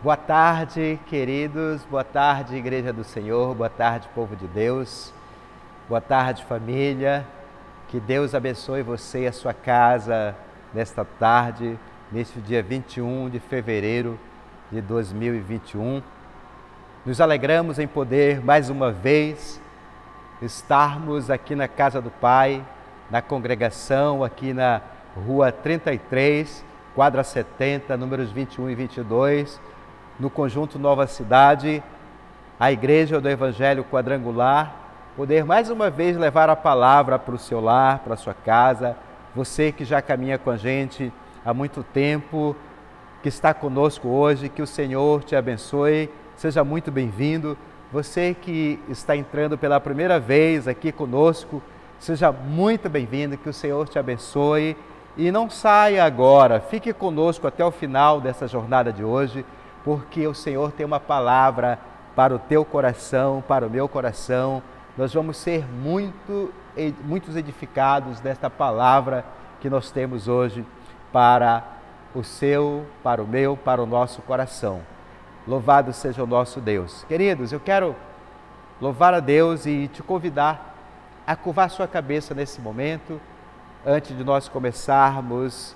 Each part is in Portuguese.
Boa tarde, queridos, boa tarde, Igreja do Senhor, boa tarde, povo de Deus, boa tarde, família, que Deus abençoe você e a sua casa nesta tarde, neste dia 21 de fevereiro de 2021. Nos alegramos em poder, mais uma vez, estarmos aqui na casa do Pai, na congregação, aqui na Rua 33, quadra 70, números 21 e 22, no conjunto Nova Cidade, a Igreja do Evangelho Quadrangular, poder mais uma vez levar a palavra para o seu lar, para a sua casa, você que já caminha com a gente há muito tempo, que está conosco hoje, que o Senhor te abençoe, seja muito bem-vindo. Você que está entrando pela primeira vez aqui conosco, seja muito bem-vindo, que o Senhor te abençoe e não saia agora, fique conosco até o final dessa jornada de hoje, porque o Senhor tem uma palavra para o teu coração, para o meu coração. Nós vamos ser muitos edificados desta palavra que nós temos hoje para o seu, para o meu, para o nosso coração. Louvado seja o nosso Deus. Queridos, eu quero louvar a Deus e te convidar a curvar sua cabeça nesse momento, antes de nós começarmos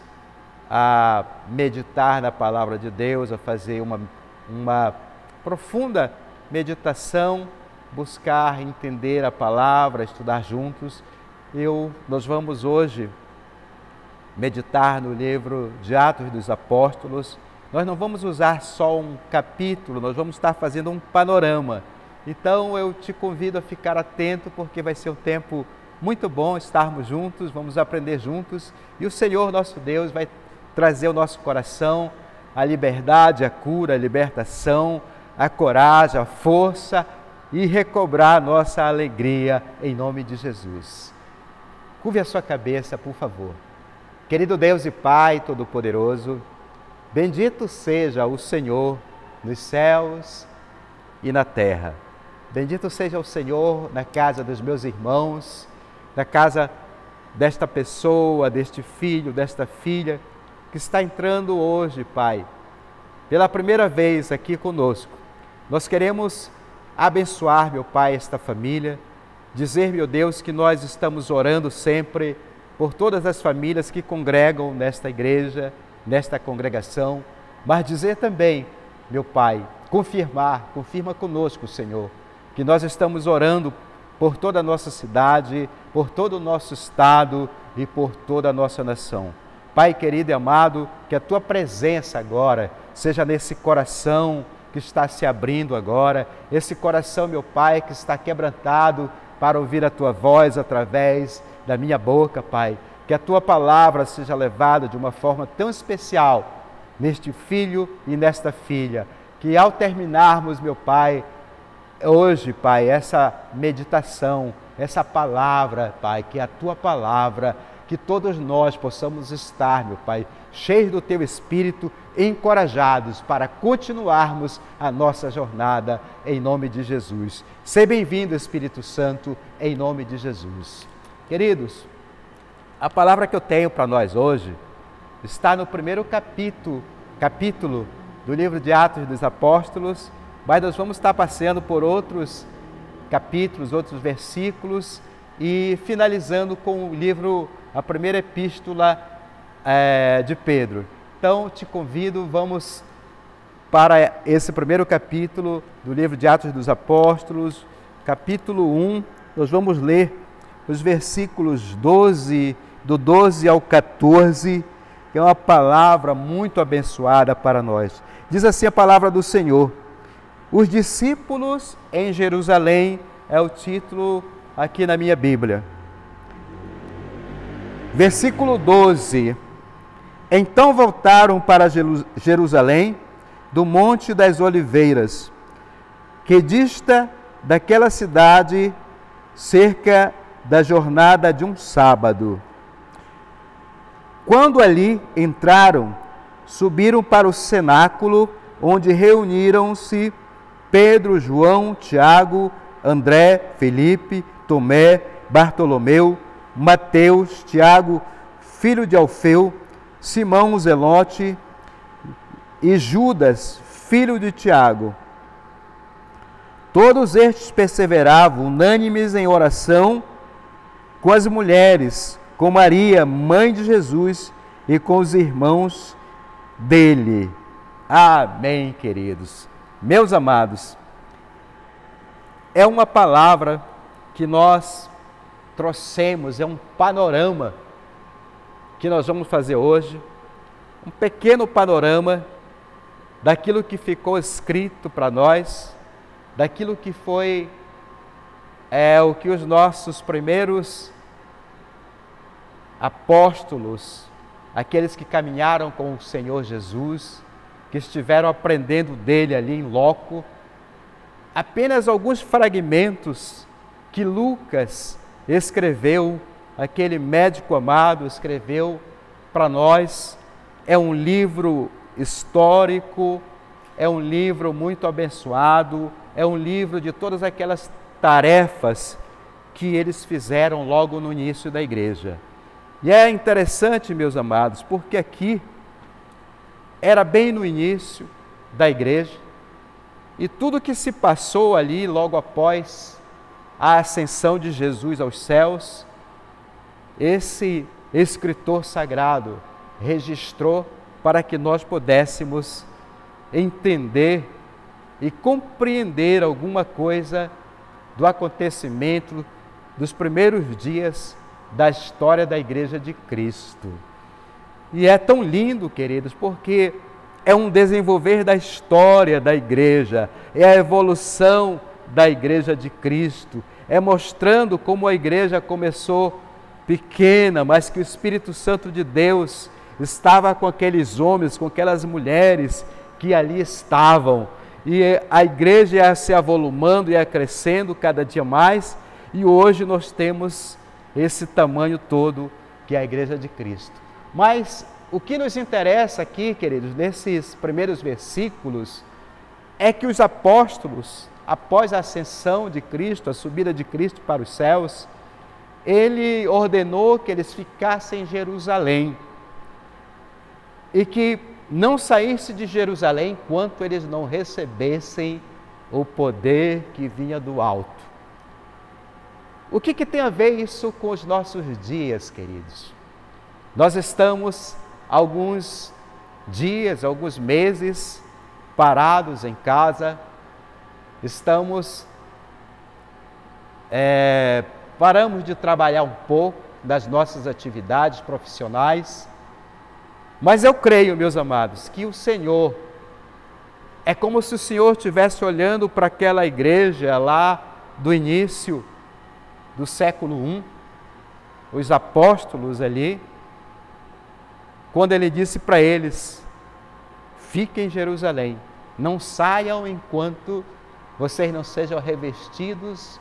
a meditar na palavra de Deus, a fazer uma profunda meditação, buscar entender a palavra, estudar juntos. Nós vamos hoje meditar no livro de Atos dos Apóstolos. Nós não vamos usar só um capítulo, nós vamos estar fazendo um panorama. Então eu te convido a ficar atento, porque vai ser um tempo muito bom estarmos juntos, vamos aprender juntos, e o Senhor nosso Deus vai trazer ao nosso coração a liberdade, a cura, a libertação, a coragem, a força e recobrar a nossa alegria em nome de Jesus. Curve a sua cabeça, por favor. Querido Deus e Pai Todo-Poderoso, bendito seja o Senhor nos céus e na terra. Bendito seja o Senhor na casa dos meus irmãos, na casa desta pessoa, deste filho, desta filha, que está entrando hoje, Pai, pela primeira vez aqui conosco. Nós queremos abençoar, meu Pai, esta família, dizer, meu Deus, que nós estamos orando sempre por todas as famílias que congregam nesta igreja, nesta congregação, mas dizer também, meu Pai, confirma conosco, Senhor, que nós estamos orando por toda a nossa cidade, por todo o nosso estado e por toda a nossa nação. Pai querido e amado, que a Tua presença agora seja nesse coração que está se abrindo agora, esse coração, meu Pai, que está quebrantado para ouvir a Tua voz através da minha boca, Pai. Que a Tua palavra seja levada de uma forma tão especial neste filho e nesta filha, que ao terminarmos, meu Pai, hoje, Pai, essa meditação, essa palavra, Pai, que é a Tua palavra, que todos nós possamos estar, meu Pai, cheios do Teu Espírito, encorajados para continuarmos a nossa jornada em nome de Jesus. Seja bem-vindo, Espírito Santo, em nome de Jesus. Queridos, a palavra que eu tenho para nós hoje está no primeiro capítulo do livro de Atos dos Apóstolos, mas nós vamos estar passeando por outros capítulos, outros versículos e finalizando com o livro, a primeira epístola de Pedro. Então, te convido, vamos para esse primeiro capítulo do livro de Atos dos Apóstolos, capítulo 1, nós vamos ler os versículos do 12 ao 14, que é uma palavra muito abençoada para nós. Diz assim a palavra do Senhor: os discípulos em Jerusalém, é o título aqui na minha Bíblia. Versículo 12. Então voltaram para Jerusalém, do Monte das Oliveiras, que dista daquela cidade cerca da jornada de um sábado. Quando ali entraram, subiram para o cenáculo, onde reuniram-se Pedro, João, Tiago, André, Felipe, Tomé, Bartolomeu, Mateus, Tiago, filho de Alfeu, Simão o Zelote e Judas, filho de Tiago. Todos estes perseveravam unânimes em oração com as mulheres, com Maria, mãe de Jesus, e com os irmãos dele. Amém, queridos. Meus amados, é uma palavra que nós trouxemos, é um panorama que nós vamos fazer hoje, um pequeno panorama daquilo que ficou escrito para nós, daquilo que foi o que os nossos primeiros apóstolos, aqueles que caminharam com o Senhor Jesus, que estiveram aprendendo dele ali em loco, apenas alguns fragmentos que Lucas escreveu, aquele médico amado escreveu para nós. É um livro histórico, é um livro muito abençoado, é um livro de todas aquelas tarefas que eles fizeram logo no início da igreja. E é interessante, meus amados, porque aqui era bem no início da igreja, e tudo que se passou ali logo após a ascensão de Jesus aos céus, esse escritor sagrado registrou para que nós pudéssemos entender e compreender alguma coisa do acontecimento dos primeiros dias da história da Igreja de Cristo. E é tão lindo, queridos, porque é um desenvolver da história da igreja, é a evolução da Igreja de Cristo, é mostrando como a igreja começou pequena, mas que o Espírito Santo de Deus estava com aqueles homens, com aquelas mulheres que ali estavam, e a igreja ia se avolumando, ia crescendo cada dia mais, e hoje nós temos esse tamanho todo que é a Igreja de Cristo. Mas o que nos interessa aqui, queridos, nesses primeiros versículos, é que os apóstolos, após a ascensão de Cristo, a subida de Cristo para os céus, ele ordenou que eles ficassem em Jerusalém e que não saísse de Jerusalém enquanto eles não recebessem o poder que vinha do alto. O que tem a ver isso com os nossos dias, queridos? Nós estamos alguns dias, alguns meses parados em casa, paramos de trabalhar um pouco das nossas atividades profissionais, mas eu creio, meus amados, que o Senhor, é como se o Senhor estivesse olhando para aquela igreja lá do início do século I, os apóstolos ali, quando ele disse para eles: fiquem em Jerusalém, não saiam enquanto vocês não sejam revestidos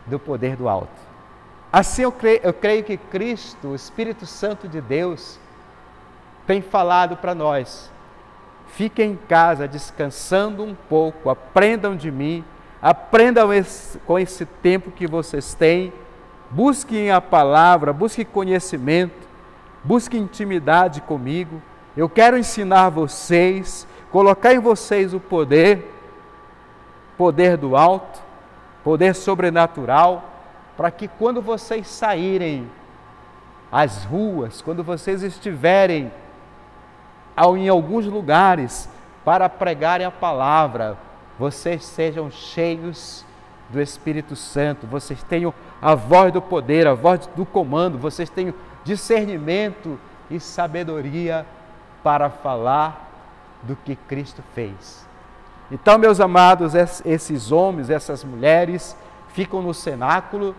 do poder do alto. Assim eu creio que Cristo, o Espírito Santo de Deus, tem falado para nós: fiquem em casa descansando um pouco, aprendam de mim, aprendam com esse tempo que vocês têm, busquem a palavra, busquem conhecimento, busquem intimidade comigo. Eu quero ensinar vocês, colocar em vocês o poder do alto, poder sobrenatural, para que quando vocês saírem às ruas, quando vocês estiverem em alguns lugares para pregarem a palavra, vocês sejam cheios do Espírito Santo, vocês tenham a voz do poder, a voz do comando, vocês tenham discernimento e sabedoria para falar do que Cristo fez. Então, meus amados, esses homens, essas mulheres ficam no cenáculo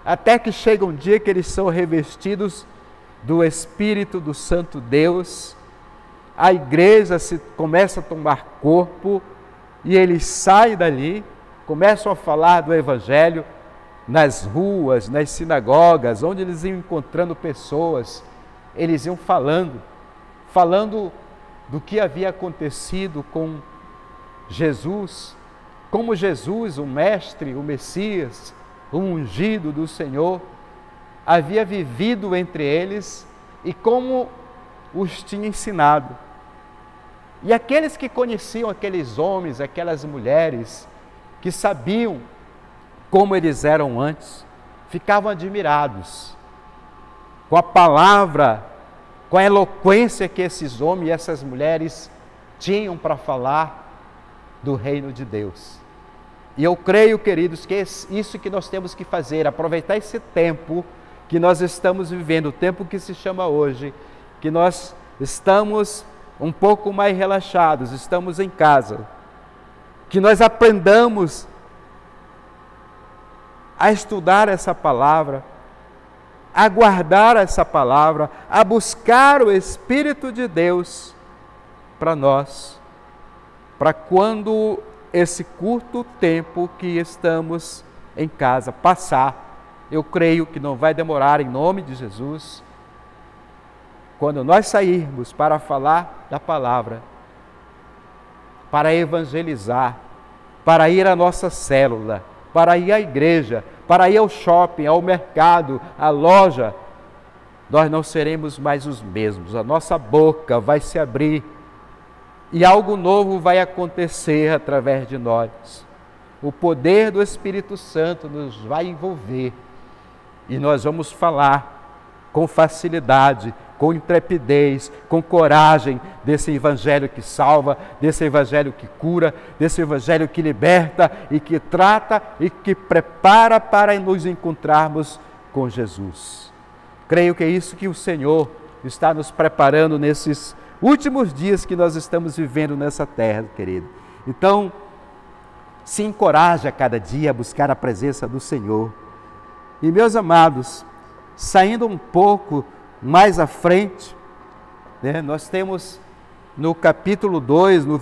até que chega um dia que eles são revestidos do Espírito do Santo Deus. A igreja começa a tomar corpo e eles saem dali, começam a falar do Evangelho nas ruas, nas sinagogas, onde eles iam encontrando pessoas, eles iam falando do que havia acontecido com Jesus, como Jesus, o Mestre, o Messias, o ungido do Senhor, havia vivido entre eles e como os tinha ensinado. E aqueles que conheciam aqueles homens, aquelas mulheres, que sabiam como eles eram antes, ficavam admirados com a palavra, com a eloquência que esses homens e essas mulheres tinham para falar do reino de Deus. E eu creio, queridos, que é isso que nós temos que fazer, aproveitar esse tempo que nós estamos vivendo, o tempo que se chama hoje, que nós estamos um pouco mais relaxados, estamos em casa, que nós aprendamos a estudar essa palavra, a guardar essa palavra, a buscar o Espírito de Deus para nós, para quando esse curto tempo que estamos em casa passar, eu creio que não vai demorar, em nome de Jesus, quando nós sairmos para falar da palavra, para evangelizar, para ir à nossa célula, para ir à igreja, para ir ao shopping, ao mercado, à loja, nós não seremos mais os mesmos. A nossa boca vai se abrir e algo novo vai acontecer através de nós. O poder do Espírito Santo nos vai envolver e nós vamos falar com facilidade, com intrepidez, com coragem desse evangelho que salva, desse evangelho que cura, desse evangelho que liberta e que trata e que prepara para nos encontrarmos com Jesus. Creio que é isso que o Senhor está nos preparando nesses últimos dias que nós estamos vivendo nessa terra, querido. Então, se encoraje a cada dia a buscar a presença do Senhor. E, meus amados, saindo um pouco mais à frente, né, nós temos no capítulo 2, dos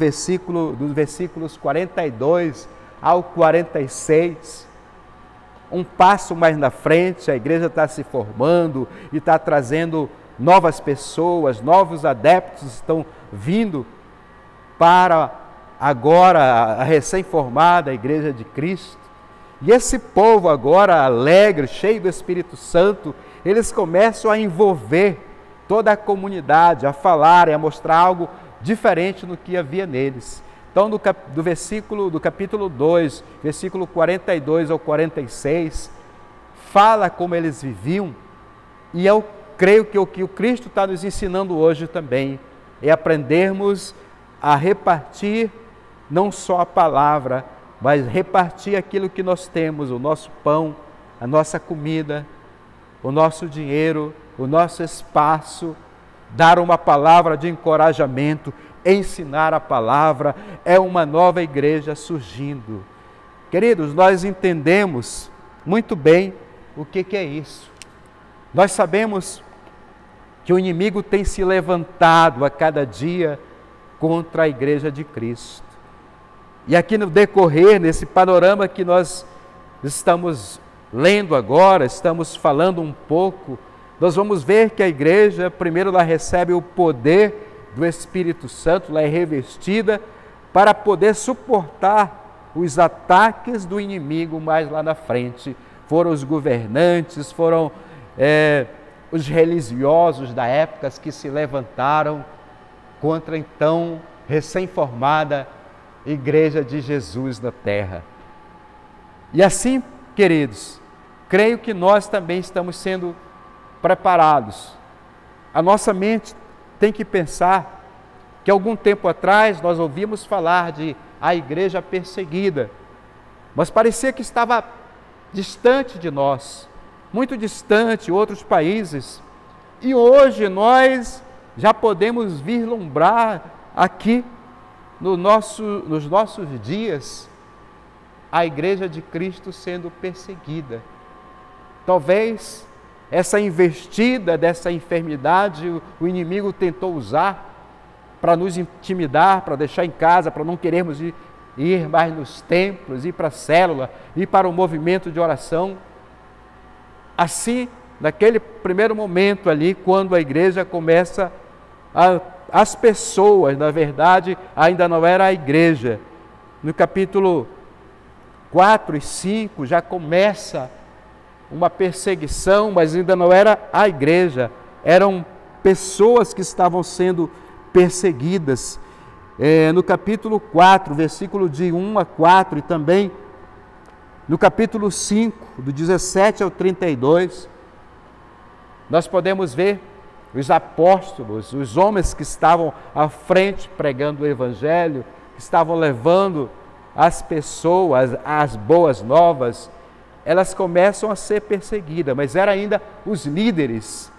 versículos 42 ao 46, um passo mais na frente, a igreja está se formando e está trazendo novas pessoas, novos adeptos estão vindo para agora a recém-formada Igreja de Cristo. E esse povo agora alegre, cheio do Espírito Santo, eles começam a envolver toda a comunidade, a falar e a mostrar algo diferente do que havia neles. Então, do capítulo 2, versículo 42 ao 46, fala como eles viviam, e eu creio que o que o Cristo está nos ensinando hoje também é aprendermos a repartir não só a palavra, mas repartir aquilo que nós temos, o nosso pão, a nossa comida, o nosso dinheiro, o nosso espaço, dar uma palavra de encorajamento, ensinar a palavra, é uma nova igreja surgindo. Queridos, nós entendemos muito bem o que é isso. Nós sabemos que o inimigo tem se levantado a cada dia contra a igreja de Cristo. E aqui no decorrer, nesse panorama que nós estamos lendo agora, estamos falando um pouco, nós vamos ver que a igreja, primeiro ela recebe o poder do Espírito Santo, ela é revestida para poder suportar os ataques do inimigo mais lá na frente. Foram os governantes, foram os religiosos da época que se levantaram contra então recém-formada Igreja de Jesus na terra. E assim, queridos, creio que nós também estamos sendo preparados. A nossa mente tem que pensar que algum tempo atrás nós ouvimos falar de a igreja perseguida, mas parecia que estava distante de nós, muito distante, outros países. E hoje nós já podemos vislumbrar aqui nos nossos dias a igreja de Cristo sendo perseguida. Talvez essa investida dessa enfermidade o inimigo tentou usar para nos intimidar, para deixar em casa, para não querermos ir mais nos templos, ir para a célula, ir para o movimento de oração. Assim, naquele primeiro momento ali, quando a igreja começa as pessoas, na verdade, ainda não era a igreja. No capítulo 4 e 5 já começa uma perseguição, mas ainda não era a igreja, eram pessoas que estavam sendo perseguidas. no capítulo 4, versículo de 1 a 4, e também no capítulo 5, do 17 ao 32, nós podemos ver os apóstolos, os homens que estavam à frente pregando o Evangelho, que estavam levando as pessoas as boas novas, elas começam a ser perseguidas, mas eram ainda os líderes,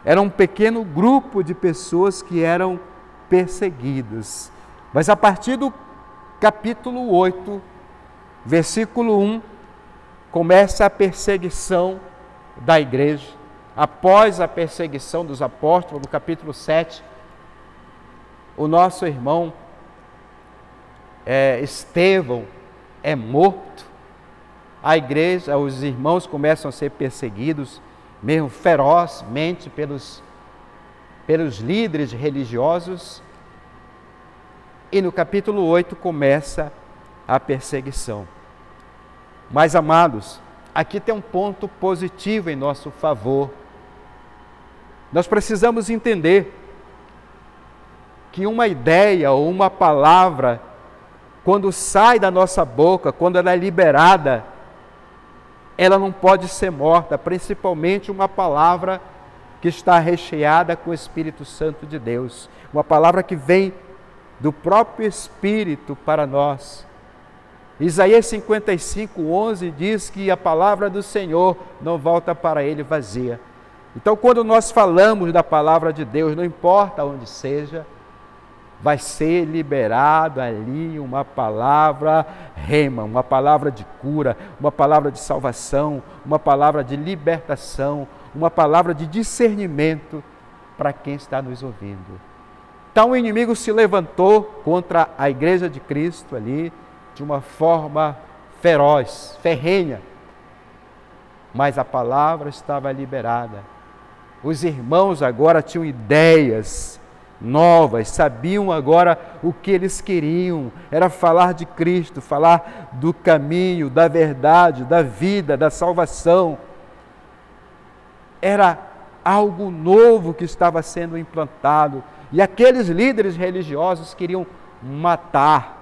era um pequeno grupo de pessoas que eram perseguidas. Mas a partir do capítulo 8, versículo 1, começa a perseguição da igreja. Após a perseguição dos apóstolos, no capítulo 7, o nosso irmão Estevão é morto, a igreja, os irmãos começam a ser perseguidos, mesmo ferozmente pelos líderes religiosos, e no capítulo 8 começa a perseguição. Mas, amados, aqui tem um ponto positivo em nosso favor. Nós precisamos entender que uma ideia ou uma palavra, quando sai da nossa boca, quando ela é liberada, ela não pode ser morta, principalmente uma palavra que está recheada com o Espírito Santo de Deus, uma palavra que vem do próprio Espírito para nós. Isaías 55:11 diz que a palavra do Senhor não volta para ele vazia. Então, quando nós falamos da palavra de Deus, não importa onde seja, vai ser liberado ali uma palavra rema, uma palavra de cura, uma palavra de salvação, uma palavra de libertação, uma palavra de discernimento para quem está nos ouvindo. Então, o inimigo se levantou contra a igreja de Cristo ali de uma forma feroz, ferrenha, mas a palavra estava liberada. Os irmãos agora tinham ideias novas, sabiam agora o que eles queriam, era falar de Cristo, falar do caminho, da verdade, da vida, da salvação. Era algo novo que estava sendo implantado, e aqueles líderes religiosos queriam matar,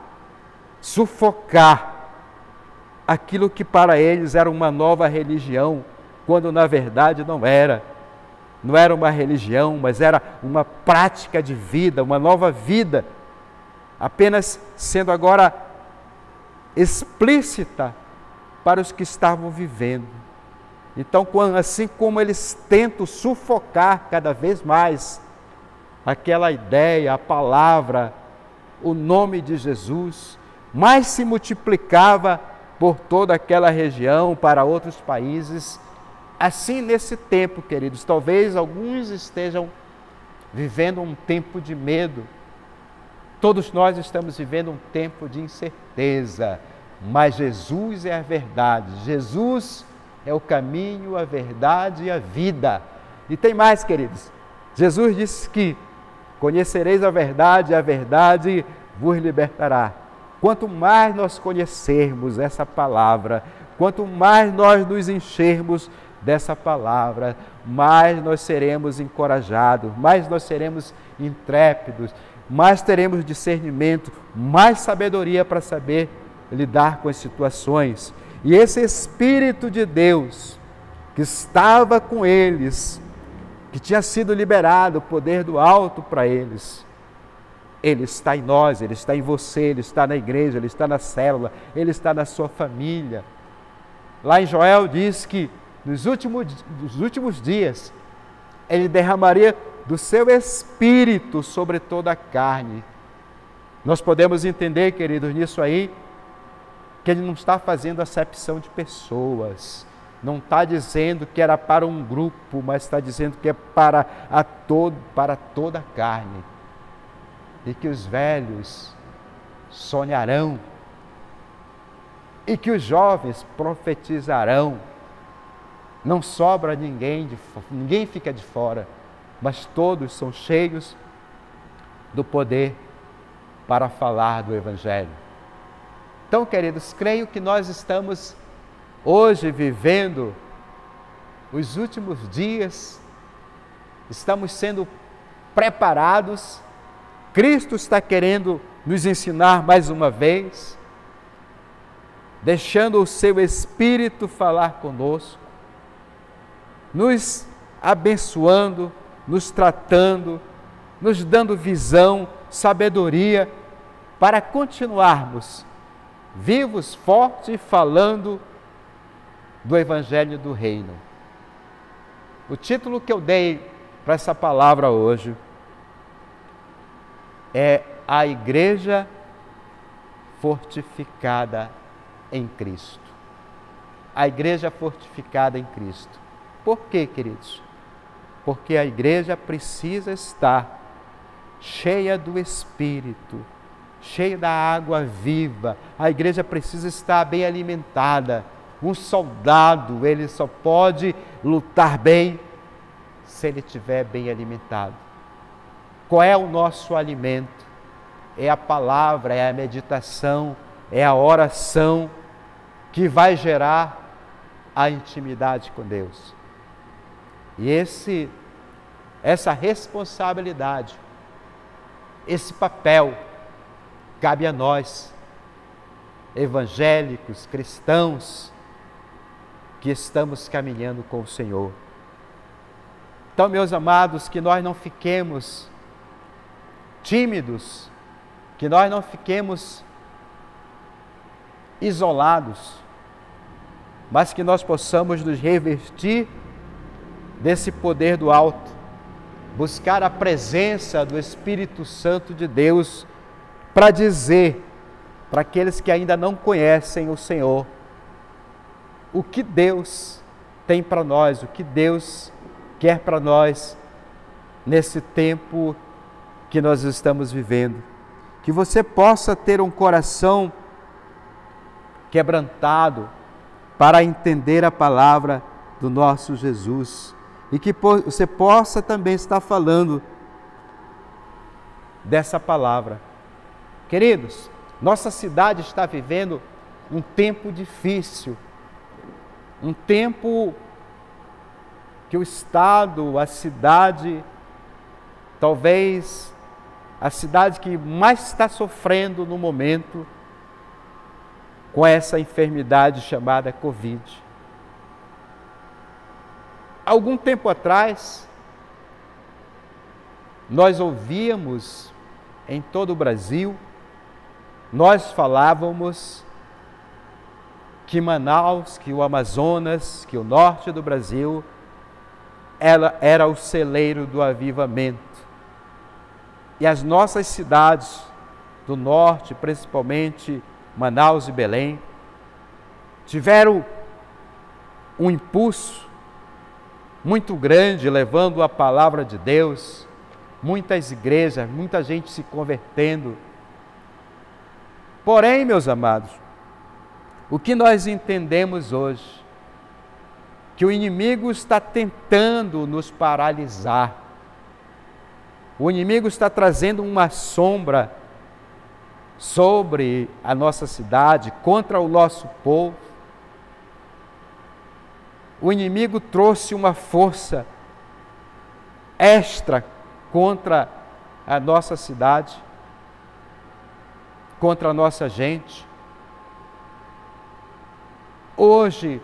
sufocar aquilo que para eles era uma nova religião, quando na verdade não era. Não era uma religião, mas era uma prática de vida, uma nova vida, apenas sendo agora explícita para os que estavam vivendo. Então, assim como eles tentam sufocar cada vez mais aquela ideia, a palavra, o nome de Jesus, mais se multiplicava por toda aquela região, para outros países. Assim, nesse tempo, queridos, talvez alguns estejam vivendo um tempo de medo. Todos nós estamos vivendo um tempo de incerteza, mas Jesus é a verdade. Jesus é o caminho, a verdade e a vida. E tem mais, queridos. Jesus disse que conhecereis a verdade vos libertará. Quanto mais nós conhecermos essa palavra, quanto mais nós nos enchermos dessa palavra, mais nós seremos encorajados, mais nós seremos intrépidos, mais teremos discernimento, mais sabedoria para saber lidar com as situações. E esse Espírito de Deus que estava com eles, que tinha sido liberado o poder do alto para eles, ele está em nós, ele está em você, ele está na igreja, ele está na célula, ele está na sua família. Lá em Joel diz que nos últimos dias, ele derramaria do seu Espírito sobre toda a carne. Nós podemos entender, queridos, nisso aí, que ele não está fazendo acepção de pessoas, não está dizendo que era para um grupo, mas está dizendo que é para toda a carne. E que os velhos sonharão, e que os jovens profetizarão. Não sobra ninguém fica de fora, mas todos são cheios do poder para falar do Evangelho. Então, queridos, creio que nós estamos hoje vivendo os últimos dias, estamos sendo preparados, Cristo está querendo nos ensinar mais uma vez, deixando o seu Espírito falar conosco, nos abençoando, nos tratando, nos dando visão, sabedoria, para continuarmos vivos, fortes e falando do Evangelho do Reino. O título que eu dei para essa palavra hoje é a Igreja Fortificada em Cristo. A Igreja Fortificada em Cristo. Por quê, queridos? Porque a igreja precisa estar cheia do Espírito, cheia da água viva. A igreja precisa estar bem alimentada. Um soldado, ele só pode lutar bem se ele estiver bem alimentado. Qual é o nosso alimento? É a palavra, é a meditação, é a oração que vai gerar a intimidade com Deus. E essa responsabilidade, esse papel, cabe a nós, evangélicos, cristãos, que estamos caminhando com o Senhor. Então, meus amados, que nós não fiquemos tímidos, que nós não fiquemos isolados, mas que nós possamos nos revestir desse poder do alto, buscar a presença do Espírito Santo de Deus para dizer para aqueles que ainda não conhecem o Senhor o que Deus tem para nós, o que Deus quer para nós nesse tempo que nós estamos vivendo. Que você possa ter um coração quebrantado para entender a palavra do nosso Jesus e que você possa também estar falando dessa palavra. Queridos, nossa cidade está vivendo um tempo difícil, um tempo que o Estado, a cidade, talvez a cidade que mais está sofrendo no momento com essa enfermidade chamada Covid. Algum tempo atrás, nós ouvíamos em todo o Brasil, nós falávamos que Manaus, que o Amazonas, que o norte do Brasil era o celeiro do avivamento. E as nossas cidades do norte, principalmente Manaus e Belém, tiveram um impulso muito grande, levando a palavra de Deus, muitas igrejas, muita gente se convertendo. Porém, meus amados, o que nós entendemos hoje? Que o inimigo está tentando nos paralisar. O inimigo está trazendo uma sombra sobre a nossa cidade, contra o nosso povo. O inimigo trouxe uma força extra contra a nossa cidade, contra a nossa gente. Hoje,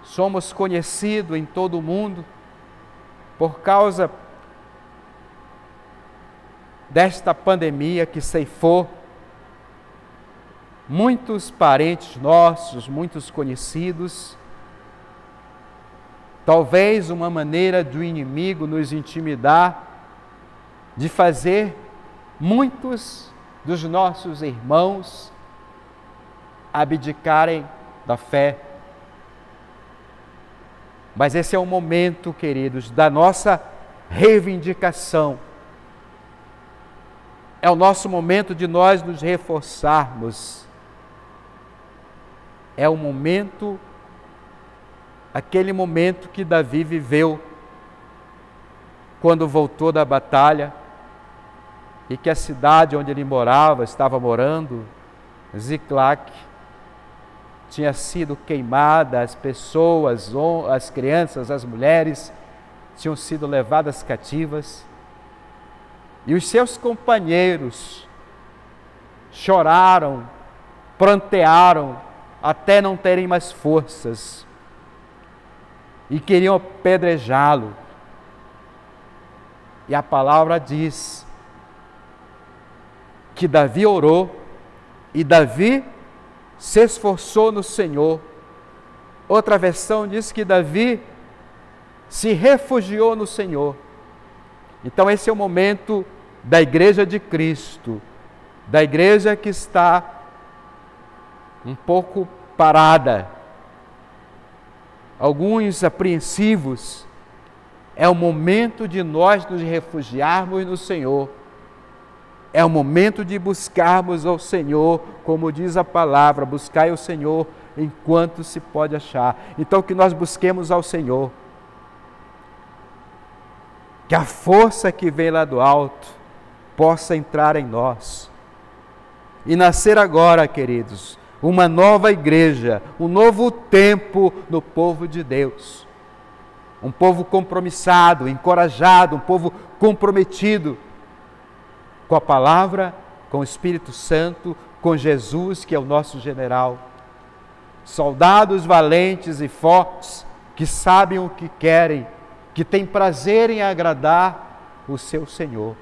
somos conhecidos em todo o mundo por causa desta pandemia que ceifou muitos parentes nossos, muitos conhecidos. Talvez uma maneira do inimigo nos intimidar, de fazer muitos dos nossos irmãos abdicarem da fé. Mas esse é o momento, queridos, da nossa reivindicação. É o nosso momento de nós nos reforçarmos. É o momento, aquele momento que Davi viveu quando voltou da batalha e que a cidade onde ele morava, estava morando, Ziclac, tinha sido queimada, as pessoas, as crianças, as mulheres tinham sido levadas cativas e os seus companheiros choraram, prantearam, até não terem mais forças, e queriam apedrejá-lo. E a palavra diz que Davi orou, e Davi se esforçou no Senhor. Outra versão diz que Davi se refugiou no Senhor. Então esse é o momento da igreja de Cristo, da igreja que está um pouco parada, alguns apreensivos. É o momento de nós nos refugiarmos no Senhor. É o momento de buscarmos ao Senhor, como diz a palavra, buscai o Senhor enquanto se pode achar. Então que nós busquemos ao Senhor. Que a força que vem lá do alto possa entrar em nós. E nascer agora, queridos, uma nova igreja, um novo tempo no povo de Deus. Um povo compromissado, encorajado, um povo comprometido com a palavra, com o Espírito Santo, com Jesus, que é o nosso general. Soldados valentes e fortes, que sabem o que querem, que têm prazer em agradar o seu Senhor.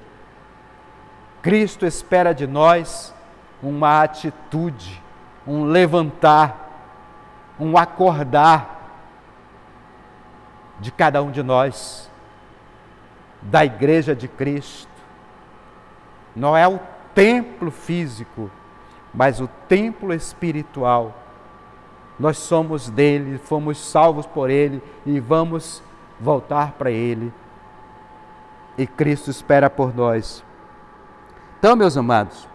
Cristo espera de nós uma atitude, um levantar, um acordar de cada um de nós, da igreja de Cristo. Não é o templo físico, mas o templo espiritual. Nós somos dele, fomos salvos por ele e vamos voltar para ele. E Cristo espera por nós. Então, meus amados,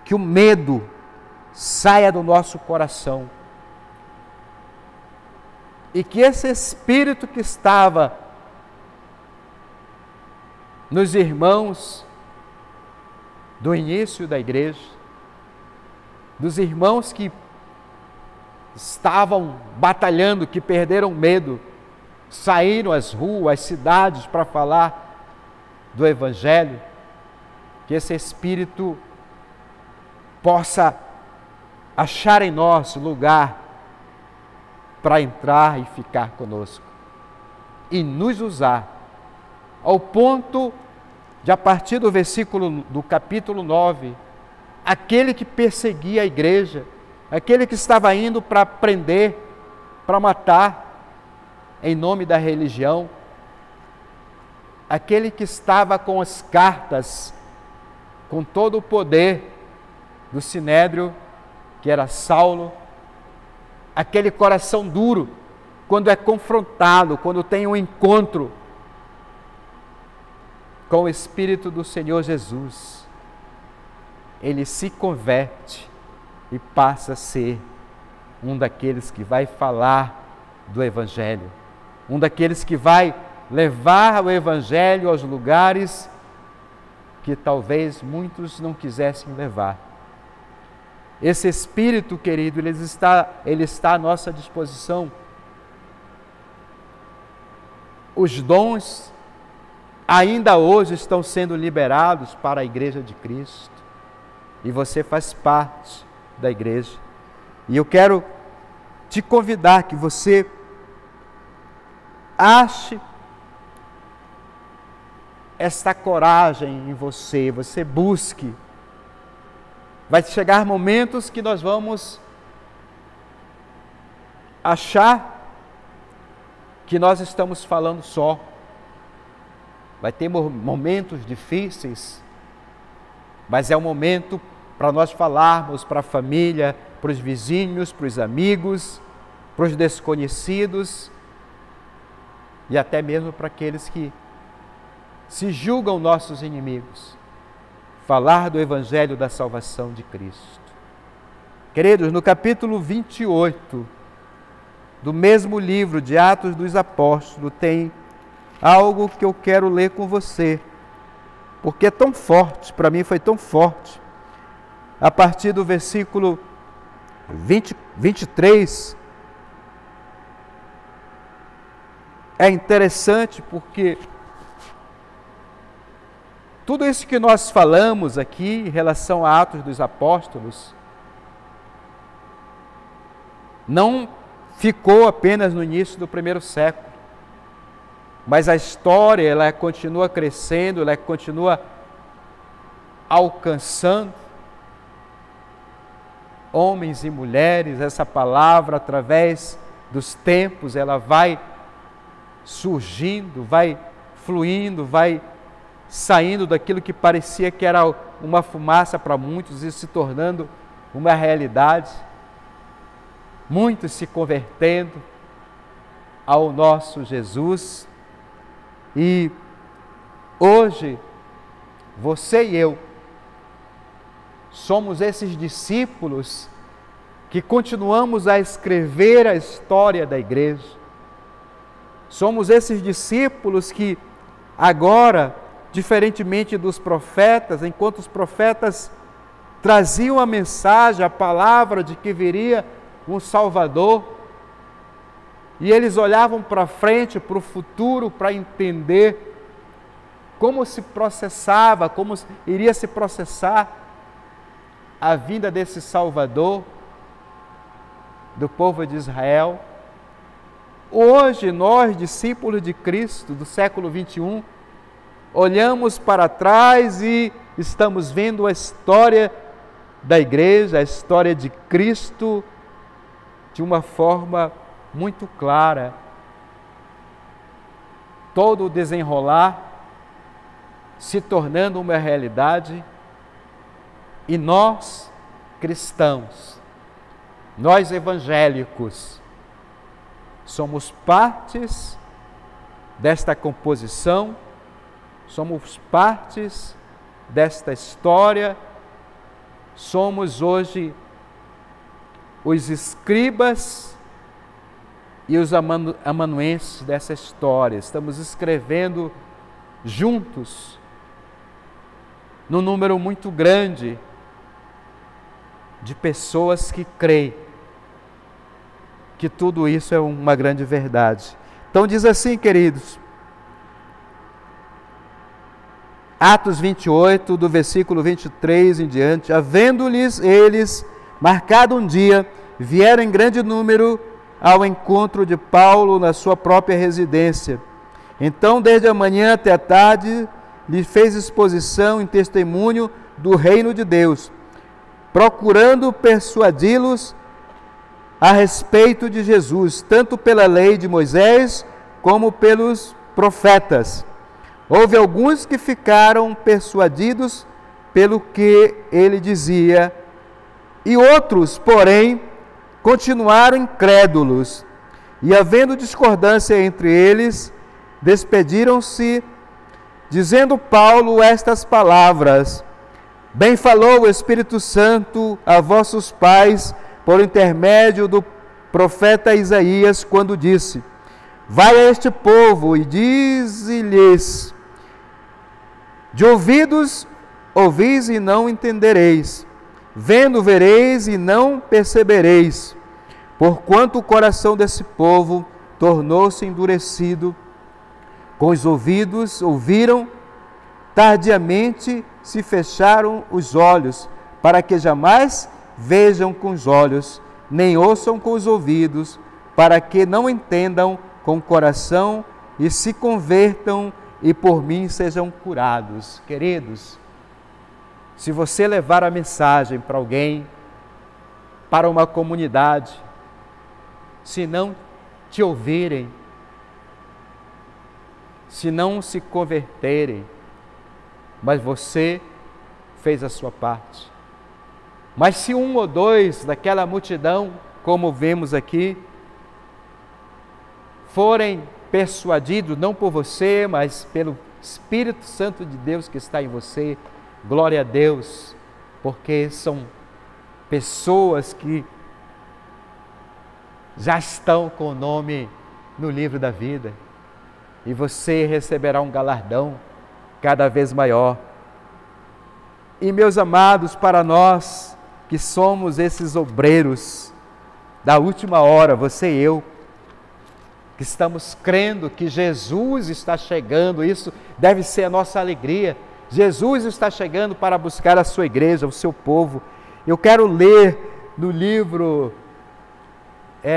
que o medo saia do nosso coração. E que esse espírito que estava nos irmãos do início da igreja, dos irmãos que estavam batalhando, que perderam medo, saíram às ruas, às cidades para falar do Evangelho, que esse espírito possa achar em nós lugar para entrar e ficar conosco e nos usar, ao ponto de, a partir do versículo do capítulo 9, aquele que perseguia a igreja, aquele que estava indo para prender, para matar, em nome da religião, aquele que estava com as cartas, com todo o poder do Sinédrio, que era Saulo, aquele coração duro, quando é confrontado, quando tem um encontro com o Espírito do Senhor Jesus, ele se converte e passa a ser um daqueles que vai falar do Evangelho, um daqueles que vai levar o Evangelho aos lugares que talvez muitos não quisessem levar. Esse Espírito, querido, ele está à nossa disposição. Os dons ainda hoje estão sendo liberados para a igreja de Cristo. E você faz parte da igreja. E eu quero te convidar que você ache esta coragem em você, você busque. Vai chegar momentos que nós vamos achar que nós estamos falando só. Vai ter momentos difíceis, mas é um momento para nós falarmos para a família, para os vizinhos, para os amigos, para os desconhecidos e até mesmo para aqueles que se julgam nossos inimigos. Falar do Evangelho da salvação de Cristo. Queridos, no capítulo 28 do mesmo livro de Atos dos Apóstolos, tem algo que eu quero ler com você, porque é tão forte, para mim foi tão forte. A partir do versículo 23, é interessante porque tudo isso que nós falamos aqui em relação a Atos dos Apóstolos não ficou apenas no início do primeiro século, mas a história ela continua crescendo, ela continua alcançando homens e mulheres. Essa palavra, através dos tempos, ela vai surgindo, vai fluindo, vai saindo daquilo que parecia que era uma fumaça para muitos e se tornando uma realidade. Muitos se convertendo ao nosso Jesus. E hoje, você e eu somos esses discípulos que continuamos a escrever a história da igreja. Somos esses discípulos que agora, diferentemente dos profetas, enquanto os profetas traziam a mensagem, a palavra de que viria um Salvador, e eles olhavam para frente, para o futuro, para entender como se processava, como iria se processar a vinda desse Salvador do povo de Israel. Hoje, nós, discípulos de Cristo do século 21, olhamos para trás e estamos vendo a história da igreja, a história de Cristo, de uma forma muito clara. Todo o desenrolar se tornando uma realidade, e nós, cristãos, nós evangélicos, somos partes desta composição, somos partes desta história, somos hoje os escribas e os amanuenses dessa história. Estamos escrevendo juntos, num número muito grande de pessoas que creem que tudo isso é uma grande verdade. Então diz assim, queridos, Atos 28, do versículo 23 em diante: havendo-lhes eles marcado um dia, vieram em grande número ao encontro de Paulo na sua própria residência. Então, desde a manhã até a tarde, lhe fez exposição em testemunho do reino de Deus, procurando persuadi-los a respeito de Jesus, tanto pela lei de Moisés, como pelos profetas. Houve alguns que ficaram persuadidos pelo que ele dizia, e outros, porém, continuaram incrédulos. E havendo discordância entre eles, despediram-se, dizendo Paulo estas palavras: bem falou o Espírito Santo a vossos pais, por intermédio do profeta Isaías, quando disse: vai a este povo e dize-lhes: de ouvidos ouvis e não entendereis, vendo vereis e não percebereis, porquanto o coração desse povo tornou-se endurecido, com os ouvidos ouviram, tardiamente se fecharam os olhos, para que jamais vejam com os olhos, nem ouçam com os ouvidos, para que não entendam com o coração e se convertam e por mim sejam curados. Queridos, se você levar a mensagem para alguém, para uma comunidade, se não te ouvirem, se não se converterem, mas você fez a sua parte. Mas se um ou dois daquela multidão, como vemos aqui, forem persuadidos, não por você, mas pelo Espírito Santo de Deus que está em você, glória a Deus, porque são pessoas que já estão com o nome no livro da vida, e você receberá um galardão cada vez maior. E meus amados, para nós que somos esses obreiros da última hora, você e eu, que estamos crendo que Jesus está chegando, isso deve ser a nossa alegria, Jesus está chegando para buscar a sua igreja, o seu povo. Eu quero ler no livro,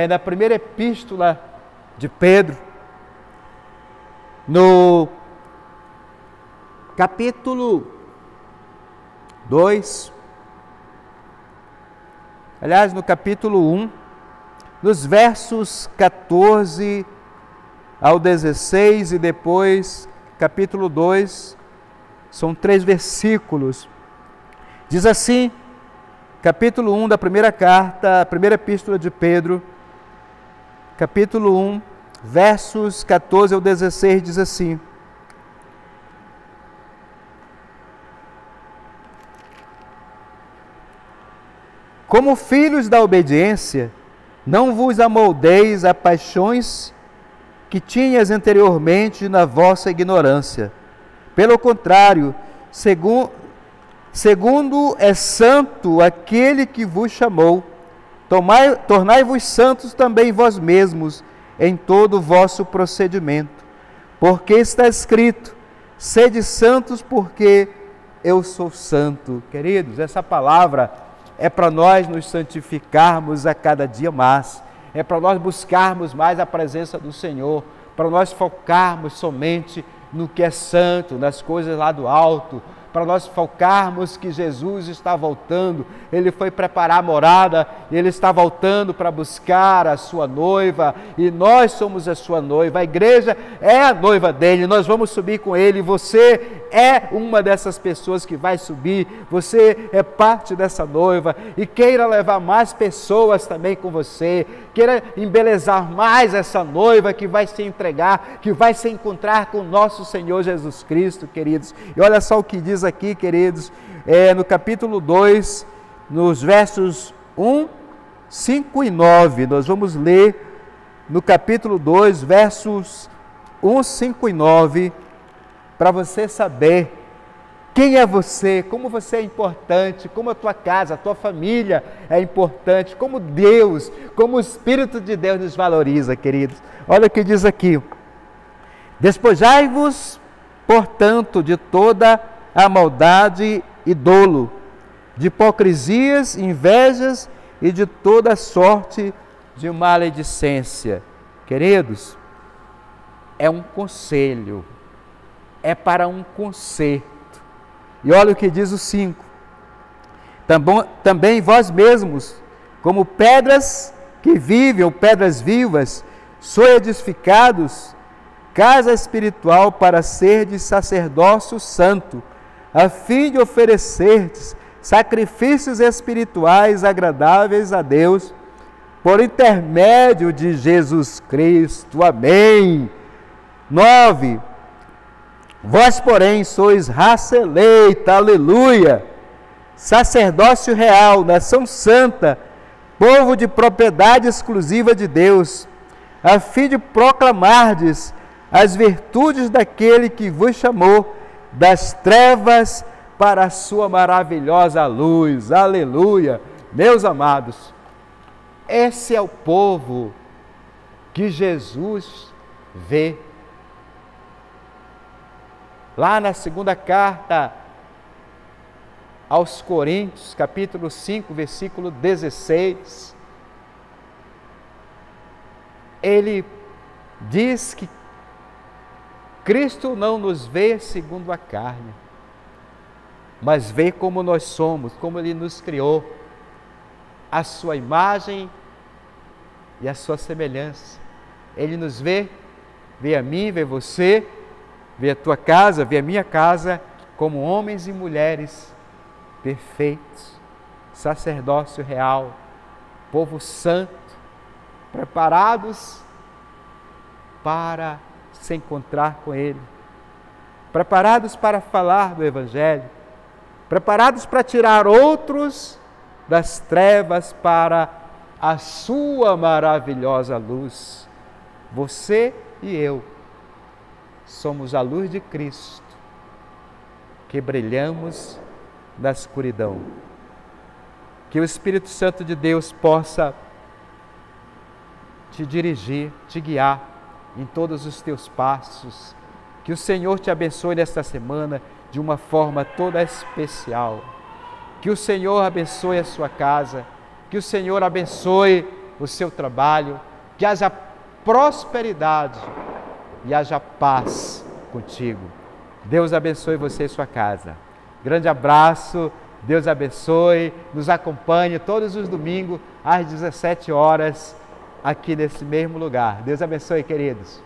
na primeira epístola de Pedro, no capítulo 2, aliás, no capítulo 1, nos versos 14 ao 16 e depois capítulo 2, são 3 versículos. Diz assim, capítulo 1 da primeira carta, a primeira epístola de Pedro, capítulo 1, versos 14 ao 16, diz assim: Como filhos da obediência, não vos amoldeis a paixões que tinhas anteriormente na vossa ignorância. Pelo contrário, segundo é santo aquele que vos chamou, tornai-vos santos também vós mesmos em todo o vosso procedimento. Porque está escrito, sede santos porque eu sou santo. Queridos, essa palavra é para nós nos santificarmos a cada dia mais, é para nós buscarmos mais a presença do Senhor, para nós focarmos somente no que é santo, nas coisas lá do alto, para nós focarmos que Jesus está voltando, Ele foi preparar a morada, Ele está voltando para buscar a sua noiva, e nós somos a sua noiva, a igreja é a noiva dele, nós vamos subir com Ele, você é uma dessas pessoas que vai subir, você é parte dessa noiva, e queira levar mais pessoas também com você, queira embelezar mais essa noiva que vai se entregar, que vai se encontrar com o nosso Senhor Jesus Cristo, queridos. E olha só o que diz aqui, queridos, no capítulo 2, nos versos 1, 5 e 9, nós vamos ler no capítulo 2, versos 1, 5 e 9, para você saber quem é você, como você é importante, como a tua casa, a tua família é importante, como Deus, como o Espírito de Deus nos valoriza, queridos. Olha o que diz aqui: despojai-vos, portanto, de toda a maldade e dolo, de hipocrisias, invejas e de toda sorte de maledicência. Queridos, é um conselho, é para um conserto. E olha o que diz o 5. Também vós mesmos, como pedras que vivem, ou pedras vivas, sois edificados, casa espiritual para serdes sacerdócio santo, a fim de oferecerdes sacrifícios espirituais agradáveis a Deus, por intermédio de Jesus Cristo. Amém. 9. Vós, porém, sois raça eleita, aleluia, sacerdócio real, nação santa, povo de propriedade exclusiva de Deus, a fim de proclamardes as virtudes daquele que vos chamou das trevas para a sua maravilhosa luz, aleluia. Meus amados, esse é o povo que Jesus vê. Lá na segunda carta aos Coríntios, capítulo 5, versículo 16, ele diz que Cristo não nos vê segundo a carne, mas vê como nós somos, como Ele nos criou, a sua imagem e a sua semelhança. Ele nos vê a mim, vê você, vê a tua casa, vê a minha casa, como homens e mulheres perfeitos, sacerdócio real, povo santo, preparados para se encontrar com Ele, preparados para falar do Evangelho, preparados para tirar outros das trevas para a sua maravilhosa luz. Você e eu somos a luz de Cristo, que brilhamos na escuridão. Que o Espírito Santo de Deus possa te dirigir, te guiar em todos os teus passos. Que Que o Senhor te abençoe nesta semana de uma forma toda especial. Que o Senhor abençoe a sua casa, que o Senhor abençoe o seu trabalho, que haja prosperidade e haja paz contigo. Deus abençoe você e sua casa. Grande abraço, Deus abençoe, nos acompanhe todos os domingos às 17 horas aqui nesse mesmo lugar. Deus abençoe, queridos.